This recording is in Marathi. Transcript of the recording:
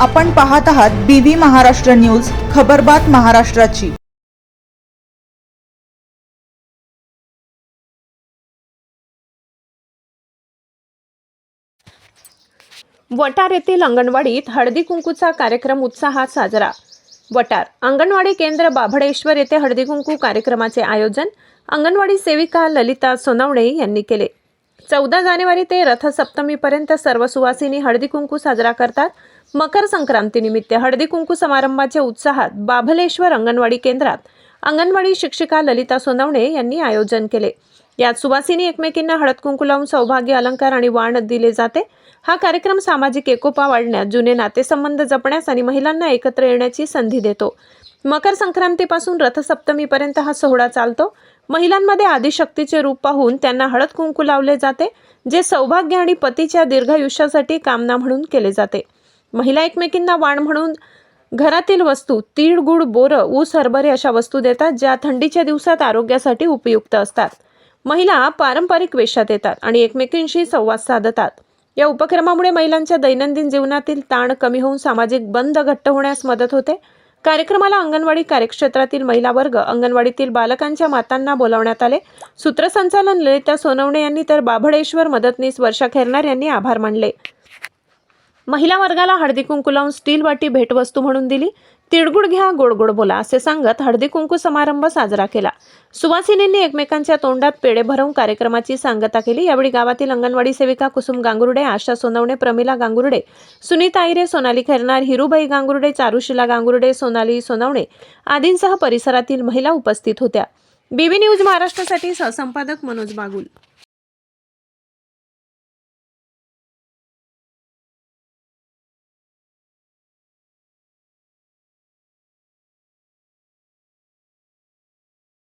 आपण पाहत आहात BV महाराष्ट्र न्यूज, खबरबात महाराष्ट्राची। वटार येथील अंगणवाडीत हळदी कुंकूचा कार्यक्रम उत्साहात साजरा। वटार अंगणवाडी केंद्र बाभळेश्वर येथे हळदी कुंकू कार्यक्रमाचे आयोजन अंगणवाडी सेविका ललिता सोनवणे यांनी केले। 14 जानेवारी ते रथसप्तमीपर्यंत सर्व सुवासिनी हळदी कुंकू साजरा करतात। मकर संक्रांतीनिमित्त हळदी कुंकू समारंभाच्या उत्साहात बाभळेश्वर अंगणवाडी केंद्रात अंगणवाडी शिक्षिका ललिता सोनवणे यांनी आयोजन केले। यात सुवासिनी एकमेकींना हळद कुंकू लावून सौभाग्य अलंकार आणि वाण दिले जाते। हा कार्यक्रम सामाजिक एकोपा वाढण्यास, जुने नातेसंबंध जपण्यास आणि महिलांना एकत्र येण्याची संधी देतो। मकर संक्रांतीपासून रथसप्तमीपर्यंत हा सोहळा चालतो। महिलांमध्ये आदिशक्तीचे रूप पाहून त्यांना हळद कुंकू लावले जाते, जे सौभाग्य आणि पतीच्या दीर्घायुष्यासाठी कामना म्हणून केले जाते। महिला एकमेकींना वाण म्हणून घरातील वस्तू तीळ, गुळ, बोरं, ऊस, हरभरे अशा वस्तू देतात, ज्या थंडीच्या दिवसात आरोग्यासाठी उपयुक्त असतात। महिला पारंपरिक वेशात येतात आणि एकमेकींशी संवाद साधतात। या उपक्रमामुळे महिलांच्या दैनंदिन जीवनातील ताण कमी होऊन सामाजिक बंध घट्ट होण्यास मदत होते। कार्यक्रमाला अंगणवाडी कार्यक्षेत्रातील महिला वर्ग, अंगणवाडीतील बालकांच्या मातांना बोलावण्यात आले। सूत्रसंचालन ललिता सोनवणे यांनी तर बाभळेश्वर मदतनीस वर्षा खेरनार यांनी आभार मानले। महिला वर्गाला हळदी कुंकू लावून स्टील वाटी भेटवस्तू म्हणून दिली। तिळगुळ घ्या, गोड गोड बोला असे सांगत हळदी कुंकू समारंभ साजरा केला। सुवासिनींनी एकमेकांच्या तोंडात पेढे भरवून कार्यक्रमाची सांगता केली। यावेळी गावातील अंगणवाडी सेविका कुसुम गांगुर्डे, आशा सोनवणे, प्रमिला गांगुर्डे, सुनीता आईरे, सोनाली खेरनार, हिरुबाई गांगुर्डे, चारुशिला गांगुर्डे, सोनाली सोनवणे आदींसह परिसरातील महिला उपस्थित होत्या। BV न्यूज महाराष्ट्रासाठी सहसंपादक मनोज बागुल।